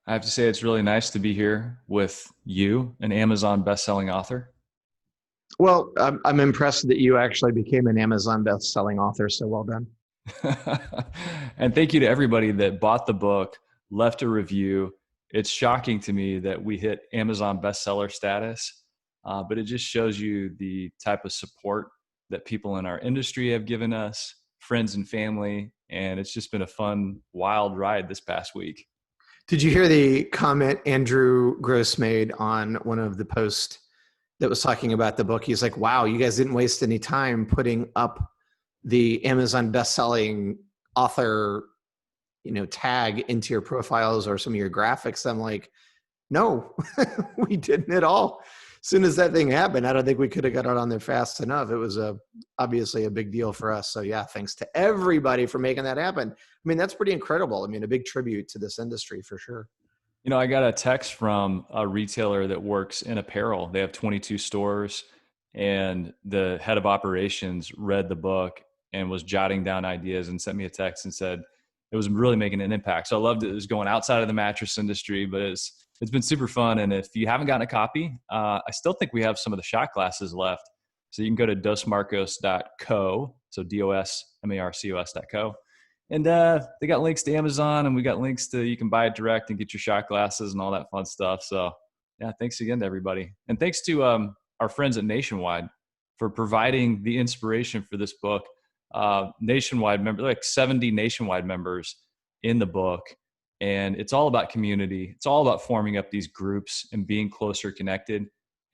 I have to say it's really nice to be here with you, an Amazon best-selling author. Well, I'm impressed that you actually became an Amazon best-selling author. So well done. And thank you to everybody that bought the book, left a review. It's shocking to me that we hit Amazon bestseller status, but it just shows you the type of support that people in our industry have given us, friends and family, and it's just been a fun, wild ride this past week. Did you hear the comment Andrew Gross made on one of the posts that was talking about the book? He's like, "Wow, you guys didn't waste any time putting up the Amazon best-selling author, tag into your profiles or some of your graphics." I'm like, no, we didn't at all. As soon as that thing happened, I don't think we could have got it on there fast enough. It was obviously a big deal for us. So yeah, thanks to everybody for making that happen. I mean, that's pretty incredible. I mean, a big tribute to this industry for sure. I got a text from a retailer that works in apparel. They have 22 stores, and the head of operations read the book and was jotting down ideas and sent me a text and said it was really making an impact. So I loved it. It was going outside of the mattress industry, but it's been super fun. And if you haven't gotten a copy, I still think we have some of the shot glasses left. So you can go to dosmarcos.co, so DOSMARCOS.co. And they got links to Amazon, and we got links to, you can buy it direct and get your shot glasses and all that fun stuff. So yeah, thanks again to everybody. And thanks to our friends at Nationwide for providing the inspiration for this book. Nationwide member, like 70 Nationwide members in the book. And it's all about community. It's all about forming up these groups and being closer connected.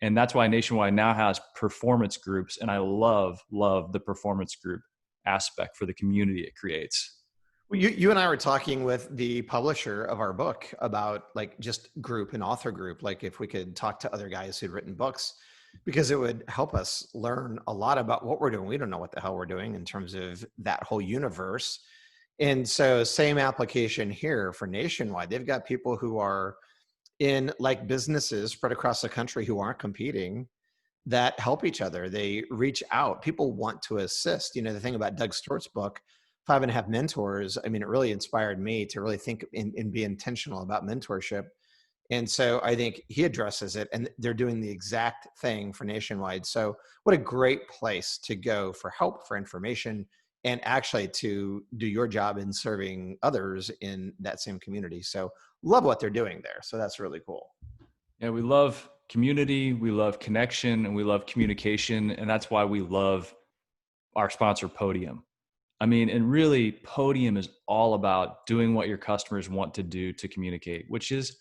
And that's why Nationwide now has performance groups. And I love the performance group aspect for the community it creates. Well, you and I were talking with the publisher of our book about like just group and author group, like if we could talk to other guys who'd written books, because it would help us learn a lot about what we're doing. We don't know what the hell we're doing in terms of that whole universe. And so same application here for Nationwide. They've got people who are in like businesses spread across the country who aren't competing that help each other. They reach out. People want to assist. The thing about Doug Stewart's book, Five and a Half Mentors, I mean, it really inspired me to really think and be intentional about mentorship. And so I think he addresses it, and they're doing the exact thing for Nationwide. So what a great place to go for help, for information, and actually to do your job in serving others in that same community. So love what they're doing there. So that's really cool. Yeah, we love community, we love connection, and we love communication. And that's why we love our sponsor, Podium. I mean, and really, Podium is all about doing what your customers want to do to communicate, which is,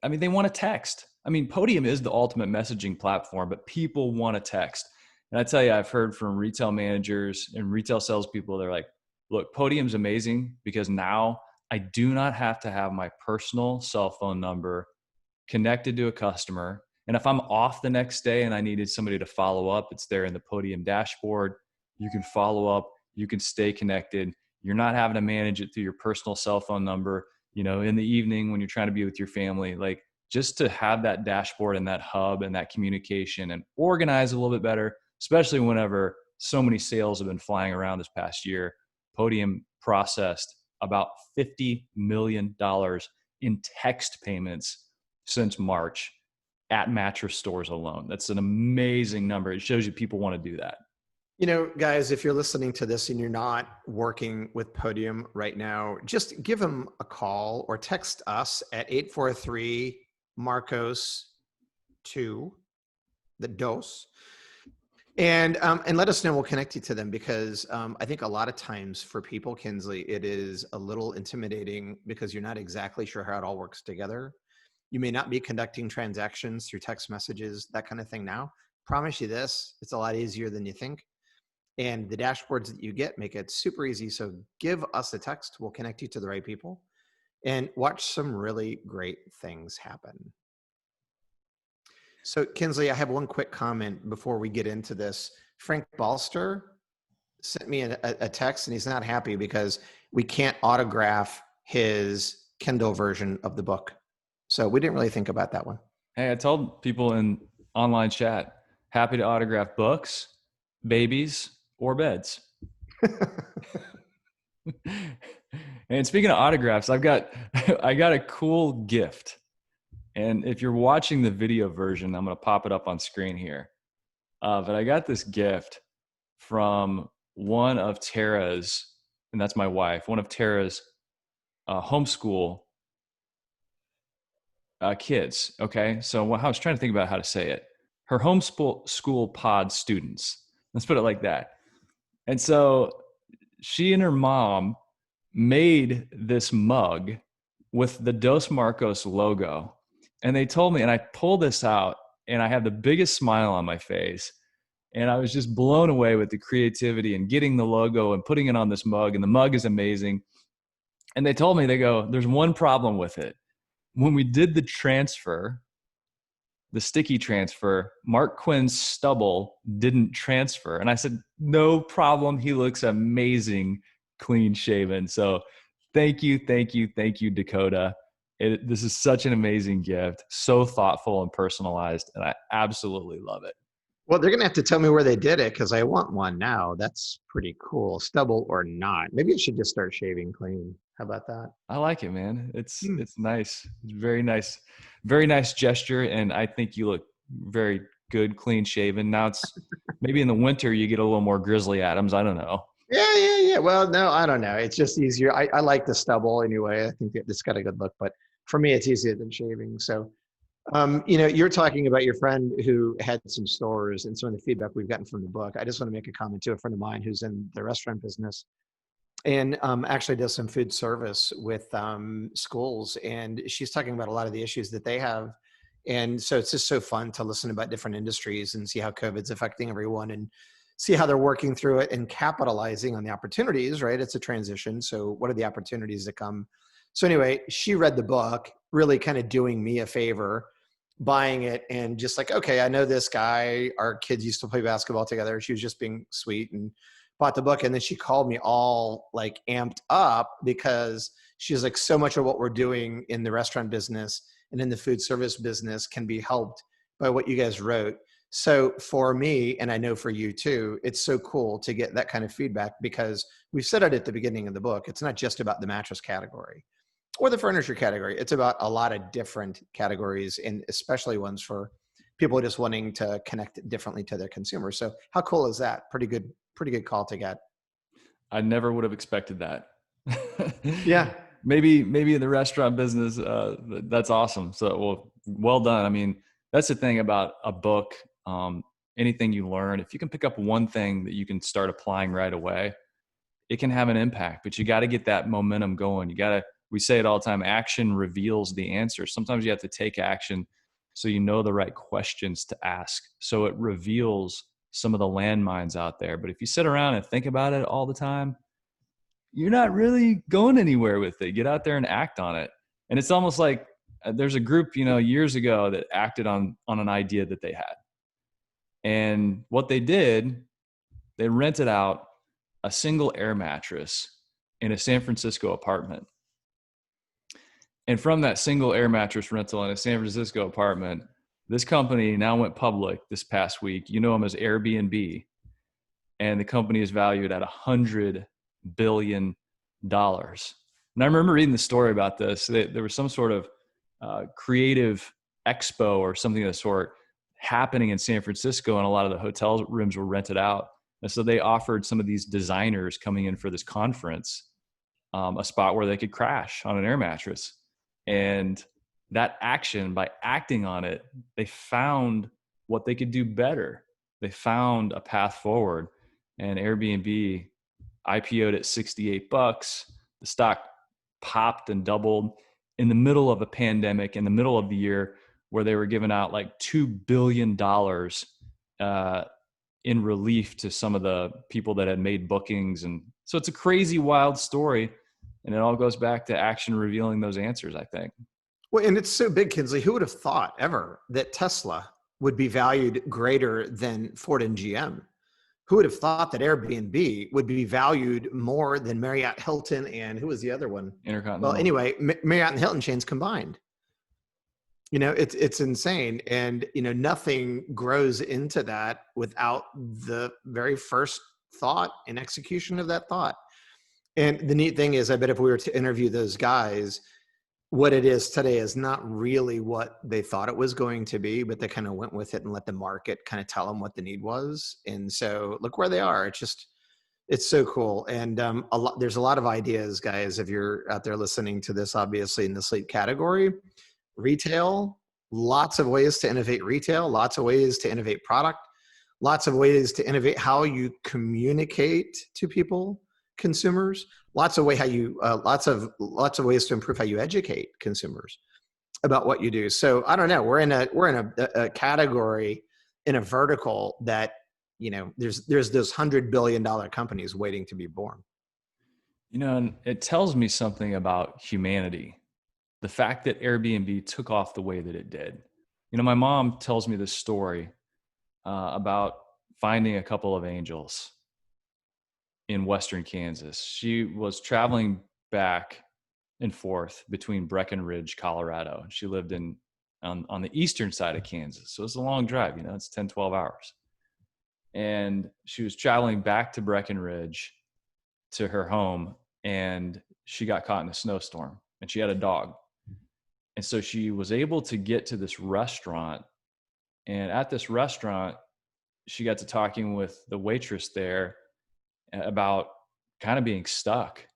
I mean, they want to text. I mean, Podium is the ultimate messaging platform, but people want to text. And I tell you, I've heard from retail managers and retail salespeople, they're like, look, Podium's amazing because now I do not have to have my personal cell phone number connected to a customer. And if I'm off the next day and I needed somebody to follow up, it's there in the Podium dashboard. You can follow up, you can stay connected. You're not having to manage it through your personal cell phone number, in the evening when you're trying to be with your family. Like, just to have that dashboard and that hub and that communication and organize a little bit better, especially whenever so many sales have been flying around this past year. Podium processed about $50 million in text payments since March at mattress stores alone. That's an amazing number. It shows you people want to do that. Guys, if you're listening to this and you're not working with Podium right now, just give them a call or text us at 843 Marcos 2, the dose, and let us know. We'll connect you to them because I think a lot of times for people, Kinsley, it is a little intimidating because you're not exactly sure how it all works together. You may not be conducting transactions through text messages, that kind of thing now. Promise you this, it's a lot easier than you think. And the dashboards that you get make it super easy. So give us a text. We'll connect you to the right people and watch some really great things happen. So Kinsley, I have one quick comment before we get into this. Frank Balster sent me a text and he's not happy because we can't autograph his Kindle version of the book. So we didn't really think about that one. Hey, I told people in online chat, happy to autograph books, babies, or beds. And speaking of autographs, I've got I got a cool gift. And if you're watching the video version, I'm going to pop it up on screen here. But I got this gift from one of Tara's, and that's my wife, one of Tara's homeschool kids. Okay. So I was trying to think about how to say it. Her homeschool pod students. Let's put it like that. And so she and her mom made this mug with the Dos Marcos logo. And they told me, and I pulled this out, and I had the biggest smile on my face. And I was just blown away with the creativity and getting the logo and putting it on this mug. And the mug is amazing. And they told me, they go, there's one problem with it. When we did the transfer, the sticky transfer, Mark Quinn's stubble didn't transfer. And I said, no problem. He looks amazing, clean shaven. So thank you, thank you, thank you, Dakota. This is such an amazing gift, so thoughtful and personalized, and I absolutely love it. Well, they're going to have to tell me where they did it because I want one now. That's pretty cool. Stubble or not. Maybe I should just start shaving clean. How about that? I like it, man. It's nice. It's very nice gesture, and I think you look very good, clean shaven. Now it's maybe in the winter you get a little more Grizzly Adams. I don't know. Yeah. Well, no, I don't know. It's just easier. I like the stubble anyway. I think it's got a good look, but for me, it's easier than shaving. So, you're talking about your friend who had some stores and some of the feedback we've gotten from the book. I just want to make a comment to a friend of mine who's in the restaurant business and actually does some food service with schools. And she's talking about a lot of the issues that they have. And so it's just so fun to listen about different industries and see how COVID's affecting everyone and see how they're working through it and capitalizing on the opportunities, right? It's a transition. So what are the opportunities that come? So anyway, she read the book, really kind of doing me a favor, buying it and just like, okay, I know this guy, our kids used to play basketball together. She was just being sweet and bought the book. And then she called me all like amped up because she's like, so much of what we're doing in the restaurant business and in the food service business can be helped by what you guys wrote. So for me, and I know for you too, it's so cool to get that kind of feedback because we've said it at the beginning of the book. It's not just about the mattress category or the furniture category. It's about a lot of different categories and especially ones for people just wanting to connect differently to their consumers. So how cool is that? Pretty good call to get. I never would have expected that. Yeah. maybe in the restaurant business, that's awesome. So well done. I mean, that's the thing about a book. Anything you learn, if you can pick up one thing that you can start applying right away, it can have an impact. But you got to get that momentum going. We say it all the time, action reveals the answer. Sometimes you have to take action so you know the right questions to ask. So it reveals some of the landmines out there. But if you sit around and think about it all the time, you're not really going anywhere with it. Get out there and act on it. And it's almost like there's a group, years ago that acted on an idea that they had. And what they did, they rented out a single air mattress in a San Francisco apartment. And from that single air mattress rental in a San Francisco apartment, this company now went public this past week. You know them as Airbnb. And the company is valued at $100 billion. And I remember reading the story about this. There was some sort of creative expo or something of the sort happening in San Francisco, and a lot of the hotel rooms were rented out. And so they offered some of these designers coming in for this conference a spot where they could crash on an air mattress. And that action, by acting on it, they found what they could do better. They found a path forward. And Airbnb IPO'd at $68. The stock popped and doubled in the middle of a pandemic, in the middle of the year where they were giving out like $2 billion in relief to some of the people that had made bookings. And so it's a crazy, wild story. And it all goes back to action revealing those answers, I think. Well, and it's so big, Kinsley. Who would have thought ever that Tesla would be valued greater than Ford and GM? Who would have thought that Airbnb would be valued more than Marriott, Hilton, and who was the other one? Intercontinental. Well, anyway, Marriott and Hilton chains combined. It's insane. And, nothing grows into that without the very first thought and execution of that thought. And the neat thing is, I bet if we were to interview those guys, what it is today is not really what they thought it was going to be, but they kind of went with it and let the market kind of tell them what the need was. And so look where they are. It's so cool. And there's a lot of ideas, guys, if you're out there listening to this, obviously in the sleep category, retail, lots of ways to innovate retail, lots of ways to innovate product, lots of ways to innovate how you communicate to people, consumers, lots of lots of ways to improve how you educate consumers about what you do. So I don't know, we're in a category, in a vertical that, there's those $100 billion companies waiting to be born. And it tells me something about humanity. The fact that Airbnb took off the way that it did. My mom tells me this story about finding a couple of angels in Western Kansas. She was traveling back and forth between Breckenridge, Colorado. She lived on the eastern side of Kansas. So it's a long drive, it's 10, 12 hours. And she was traveling back to Breckenridge to her home, and she got caught in a snowstorm, and she had a dog. And so she was able to get to this restaurant, and at this restaurant, she got to talking with the waitress there about kind of being stuck.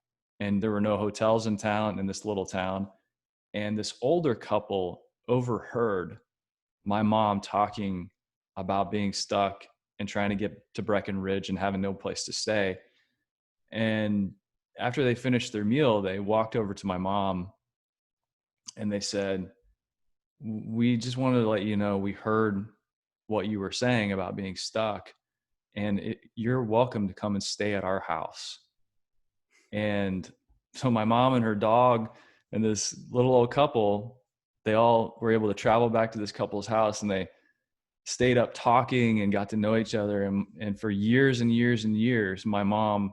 And there were no hotels in town, in this little town. And this older couple overheard my mom talking about being stuck and trying to get to Breckenridge and having no place to stay. And after they finished their meal, they walked over to my mom and they said, "We just wanted to let you know we heard what you were saying about being stuck, and you're welcome to come and stay at our house." And so my mom and her dog and this little old couple, they all were able to travel back to this couple's house, and they stayed up talking and got to know each other. And for years and years and years, my mom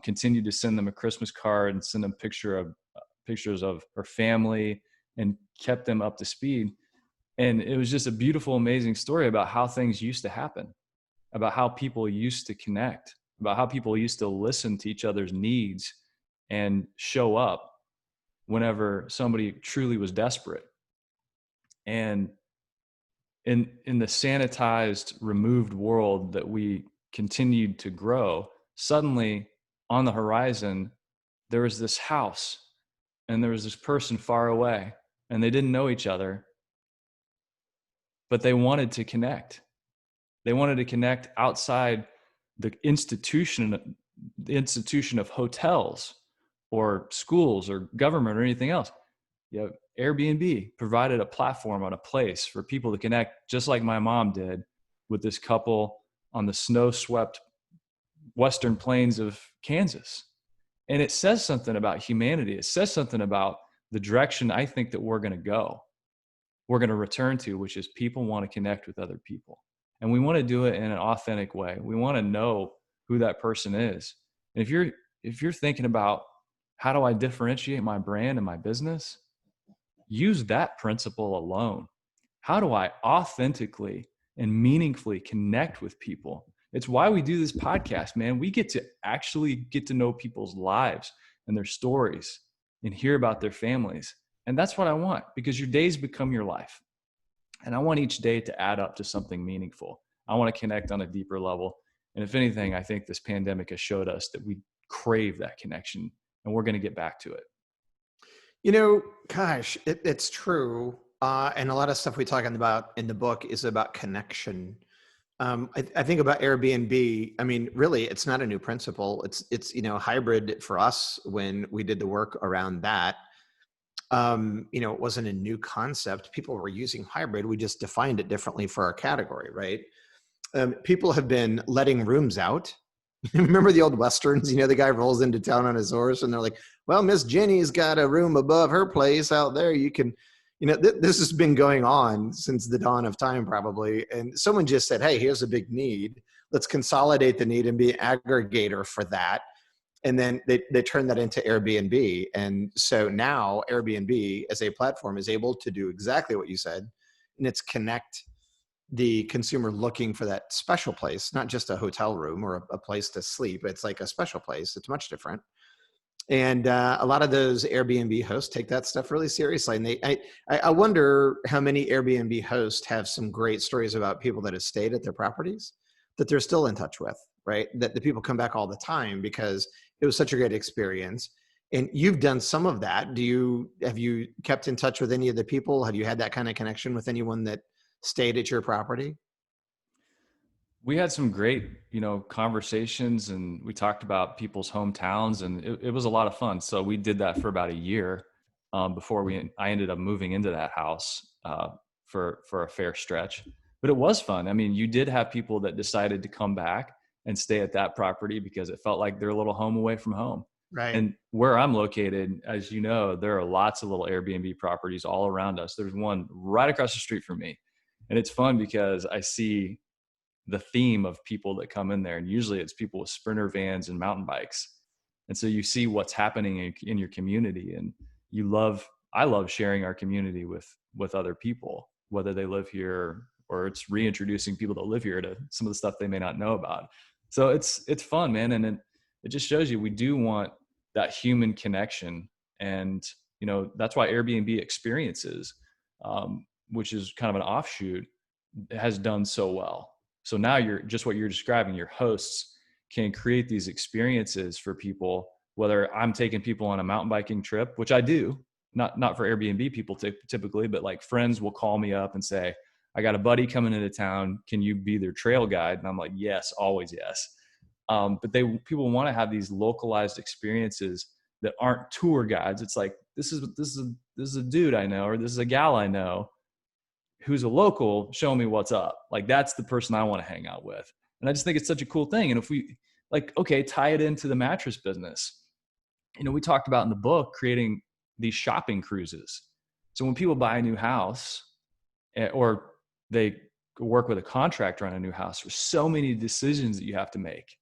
continued to send them a Christmas card and send them pictures of her family and kept them up to speed. And it was just a beautiful, amazing story about how things used to happen, about how people used to connect, about how people used to listen to each other's needs and show up whenever somebody truly was desperate. And in the sanitized, removed world that we continued to grow, suddenly on the horizon, there was this house and there was this person far away, and they didn't know each other, but they wanted to connect. They wanted to connect outside the institution of hotels or schools or government or anything else. Airbnb provided a platform on a place for people to connect, just like my mom did with this couple on the snow-swept western plains of Kansas. And it says something about humanity. It says something about the direction I think that we're going to go. We're going to return to, which is people want to connect with other people. And we want to do it in an authentic way. We want to know who that person is. And if you're thinking about, how do I differentiate my brand and my business? Use that principle alone. How do I authentically and meaningfully connect with people? It's why we do this podcast, man. We get to actually get to know people's lives and their stories and hear about their families. And that's what I want, because your days become your life. And I want each day to add up to something meaningful. I want to connect on a deeper level. And if anything, I think this pandemic has showed us that we crave that connection, and we're going to get back to it. Gosh, it's true. And a lot of stuff we talk about in the book is about connection. I think about Airbnb. I mean, really, it's not a new principle. It's hybrid for us when we did the work around that. It wasn't a new concept. People were using hybrid. We just defined it differently for our category, right? People have been letting rooms out. Remember the old Westerns? The guy rolls into town on his horse and they're like, well, Miss Jenny's got a room above her place out there. You can, this has been going on since the dawn of time probably. And someone just said, hey, here's a big need. Let's consolidate the need and be an aggregator for that. And then they turned that into Airbnb. And so now Airbnb as a platform is able to do exactly what you said. And it's connect the consumer looking for that special place, not just a hotel room or a place to sleep. It's like a special place. It's much different. And a lot of those Airbnb hosts take that stuff really seriously. And I wonder how many Airbnb hosts have some great stories about people that have stayed at their properties that they're still in touch with, right? That the people come back all the time because it was such a great experience. And you've done some of that. Have you kept in touch with any of the people? Have you had that kind of connection with anyone that stayed at your property? We had some great, conversations, and we talked about people's hometowns, and it was a lot of fun. So we did that for about a year before I ended up moving into that house for a fair stretch. But it was fun. I mean, you did have people that decided to come back and stay at that property because it felt like their little home away from home. Right. And where I'm located, as you know, there are lots of little Airbnb properties all around us. There's one right across the street from me. And it's fun because I see the theme of people that come in there, and usually it's people with sprinter vans and mountain bikes. And so you see what's happening in your community, and I love sharing our community with other people, whether they live here or it's reintroducing people that live here to some of the stuff they may not know about. So it's fun, man. And it just shows you we do want that human connection. And that's why Airbnb experiences, which is kind of an offshoot, has done so well. So now you're just what you're describing, your hosts can create these experiences for people, whether I'm taking people on a mountain biking trip, which I do, not for Airbnb people typically, but like friends will call me up and say, I got a buddy coming into town. Can you be their trail guide? And I'm like, yes, always yes. But people want to have these localized experiences that aren't tour guides. It's like, this is a dude I know, or this is a gal I know who's a local showing me what's up. Like, that's the person I want to hang out with. And I just think it's such a cool thing. And if we tie it into the mattress business, we talked about in the book creating these shopping cruises. So when people buy a new house or they work with a contractor on a new house, there's so many decisions that you have to make.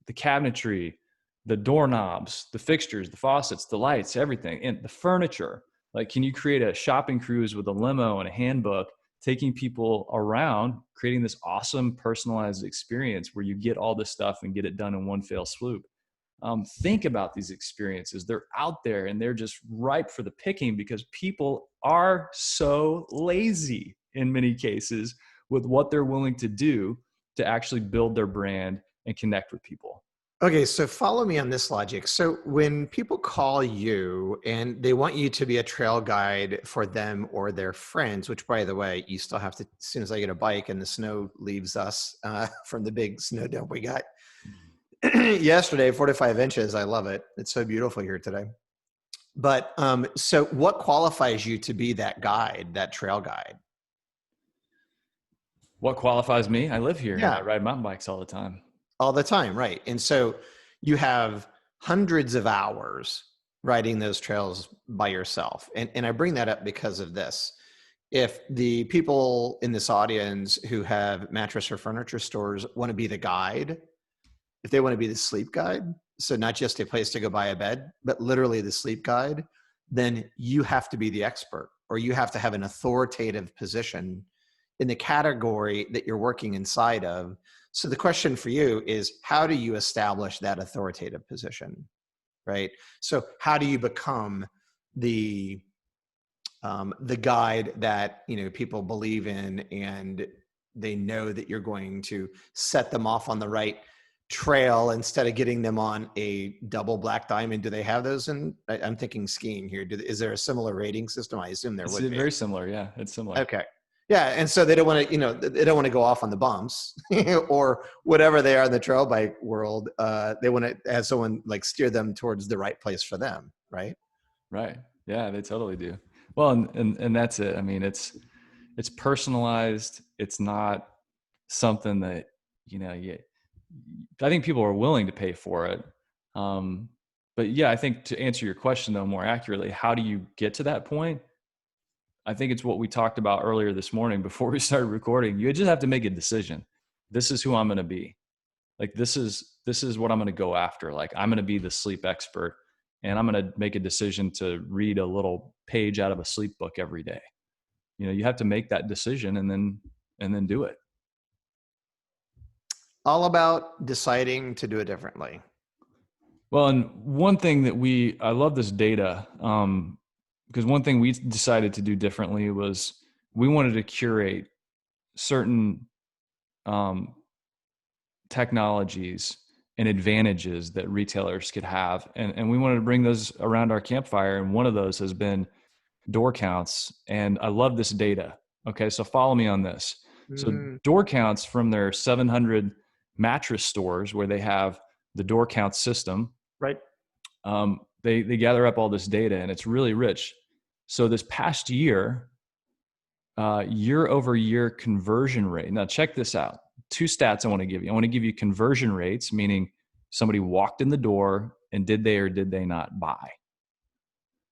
The cabinetry, the doorknobs, the fixtures, the faucets, the lights, everything, and the furniture. Like, can you create a shopping cruise with a limo and a handbook, taking people around, creating this awesome personalized experience where you get all this stuff and get it done in one fell swoop? Think about these experiences. They're out there and they're just ripe for the picking because people are so lazy in many cases with what they're willing to do to actually build their brand and connect with people. Okay, so follow me on this logic. So when people call you and they want you to be a trail guide for them or their friends, which by the way, you still have to, as soon as I get a bike and the snow leaves us from the big snow dump we got yesterday, 45 inches. I love it. It's so beautiful here today. But so what qualifies you to be that guide, that trail guide? What qualifies me? I live here and I Yeah. ride mountain bikes all the time. All the time, right? And so you have hundreds of hours riding those trails by yourself. And I bring that up because of this. If the people in this audience who have mattress or furniture stores want to be the guide, if they want to be the sleep guide, so not just a place to go buy a bed, but literally the sleep guide, then you have to be the expert, or you have to have an authoritative position in the category that you're working inside of. So the question for you is, how do you establish that authoritative position, right? So how do you become the guide that people believe in, and they know that you're going to set them off on the right trail instead of getting them on a double black diamond? Do they have those? And I'm thinking skiing here. Is there a similar rating system? I assume there It's would be. very similar. Yeah, it's similar. Okay. Yeah. And so they don't want to, they don't want to go off on the bumps or whatever they are in the trail bike world. They want to have someone like steer them towards the right place for them. Right. Right. Yeah, they totally do. Well, and that's it. I mean, it's personalized. It's not something that, I think people are willing to pay for it. But yeah, I think to answer your question though more accurately, how do you get to that point? I think it's what we talked about earlier this morning before we started recording. You just have to make a decision. This is who I'm going to be. Like, this is what I'm going to go after. Like, I'm going to be the sleep expert, and I'm going to make a decision to read a little page out of a sleep book every day. You have to make that decision and then do it. All about deciding to do it differently. Well, and one thing that I love this data, because one thing we decided to do differently was we wanted to curate certain um, technologies and advantages that retailers could have. And we wanted to bring those around our campfire. And one of those has been door counts. And I love this data. Okay, so follow me on this. So Mm, door counts from their 700 mattress stores where they have the door count system. right. They gather up all this data and it's really rich. So this past year, year over year conversion rate. Now check this out. Two stats I want to give you. I want to give you conversion rates, meaning somebody walked in the door and did they or did they not buy.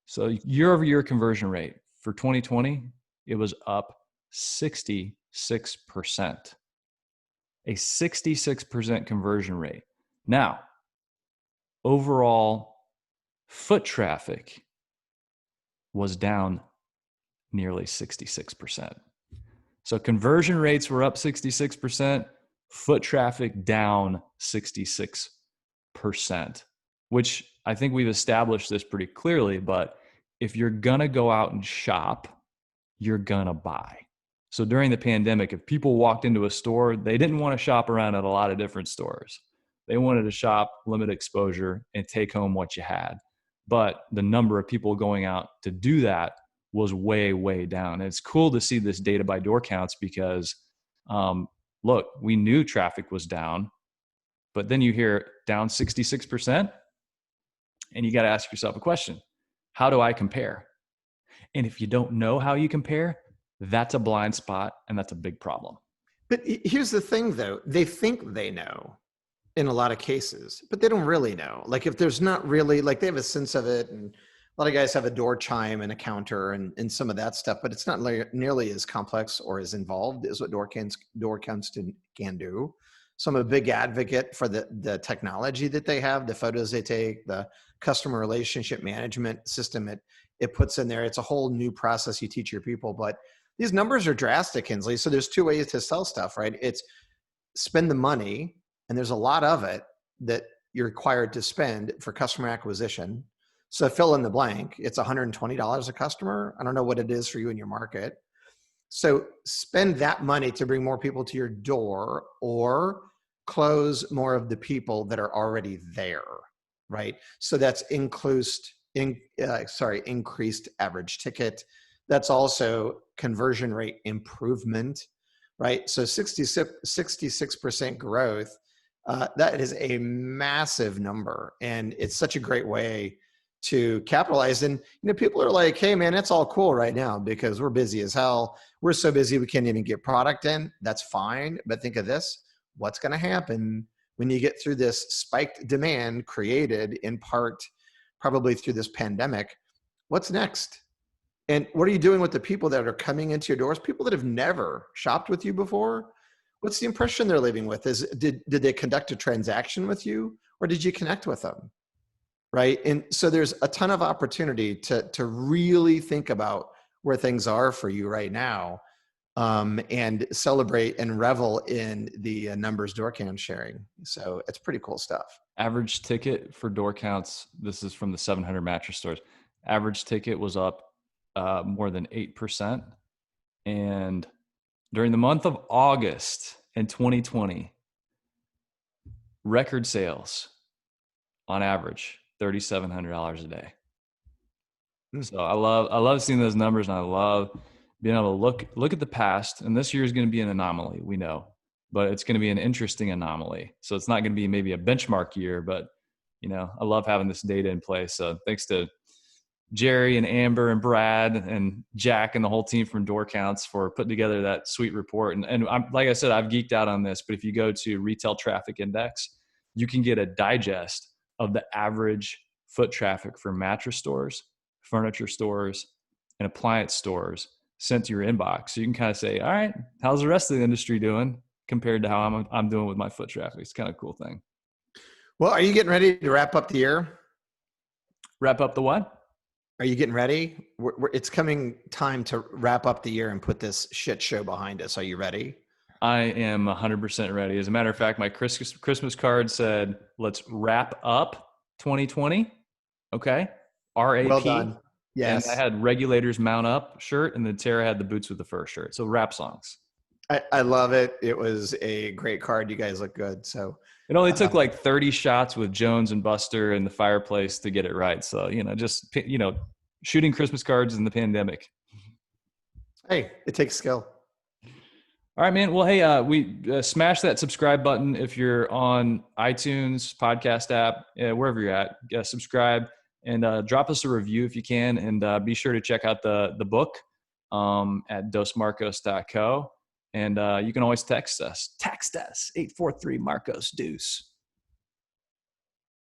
So year over year conversion rate for 2020, it was up 66%. A 66% conversion rate. Now, overall foot traffic was down nearly 66%. So conversion rates were up 66%, foot traffic down 66%, which I think we've established this pretty clearly. But if you're going to go out and shop, you're going to buy. So during the pandemic, if people walked into a store, they didn't want to shop around at a lot of different stores. They wanted to shop, limit exposure, and take home what you had. But the number of people going out to do that was way, way down. And it's cool to see this data by door counts because, look, we knew traffic was down, but then you hear down 66%, and you got to ask yourself a question. How do I compare? And if you don't know how you compare, that's a blind spot and that's a big problem. But here's the thing, though. They think they know in a lot of cases, but they don't really know. Like if there's not really, like they have a sense of it, and a lot of guys have a door chime and a counter and some of that stuff, but it's not nearly as complex or as involved as what door counts can do. So I'm a big advocate for the technology that they have, the photos they take, the customer relationship management system it puts in there. It's a whole new process you teach your people, but these numbers are drastic, Kinsley. So there's two ways to sell stuff, right? It's spend the money, and there's a lot of it that you're required to spend for customer acquisition. So fill in the blank. It's $120 a customer. I don't know what it is for you in your market. So spend that money to bring more people to your door or close more of the people that are already there, right? So that's increased average ticket. That's also conversion rate improvement, right? So 66% growth, that is a massive number. And it's such a great way to capitalize. And, people are like, hey man, it's all cool right now because we're busy as hell. We're so busy, we can't even get product in. That's fine. But think of this, what's going to happen when you get through this spiked demand created in part, probably through this pandemic? What's next? And what are you doing with the people that are coming into your doors? People that have never shopped with you before? What's the impression they're leaving with? Did they conduct a transaction with you, or did you connect with them? Right. And so there's a ton of opportunity to really think about where things are for you right now, and celebrate and revel in the numbers door count sharing. So it's pretty cool stuff. Average ticket for door counts, this is from the 700 mattress stores. Average ticket was up more than 8%. And during the month of August in 2020, record sales on average, $3,700 a day. So I love seeing those numbers, and I love being able to look at the past. And this year is going to be an anomaly, we know, but it's going to be an interesting anomaly. So it's not going to be maybe a benchmark year, but I love having this data in place. So thanks to Jerry and Amber and Brad and Jack and the whole team from Door Counts for putting together that sweet report. And I'm, like I said, I've geeked out on this, but if you go to Retail Traffic Index, you can get a digest of the average foot traffic for mattress stores, furniture stores, and appliance stores sent to your inbox. So you can kind of say, all right, how's the rest of the industry doing compared to how I'm doing with my foot traffic? It's kind of a cool thing. Well, are you getting ready to wrap up the year? Wrap up the what? Are you getting ready? It's coming time to wrap up the year and put this shit show behind us. Are you ready? I am 100% ready. As a matter of fact, my Christmas card said, let's wrap up 2020. Okay. Well RAP. done. And I Yes. had Regulators Mount Up shirt, and then Tara had the Boots with the Fur shirt. So rap songs. I love it. It was a great card. You guys look good. So, It only uh, took like 30 shots with Jones and Buster in the fireplace to get it right. So, just, shooting Christmas cards in the pandemic. hey, it takes skill. All right, man. Well, hey, we smash that subscribe button if you're on iTunes podcast app, wherever you're at. Subscribe and drop us a review if you can, and be sure to check out the book at dosmarcos.co. And you can always text us 843 Marcos Deuce.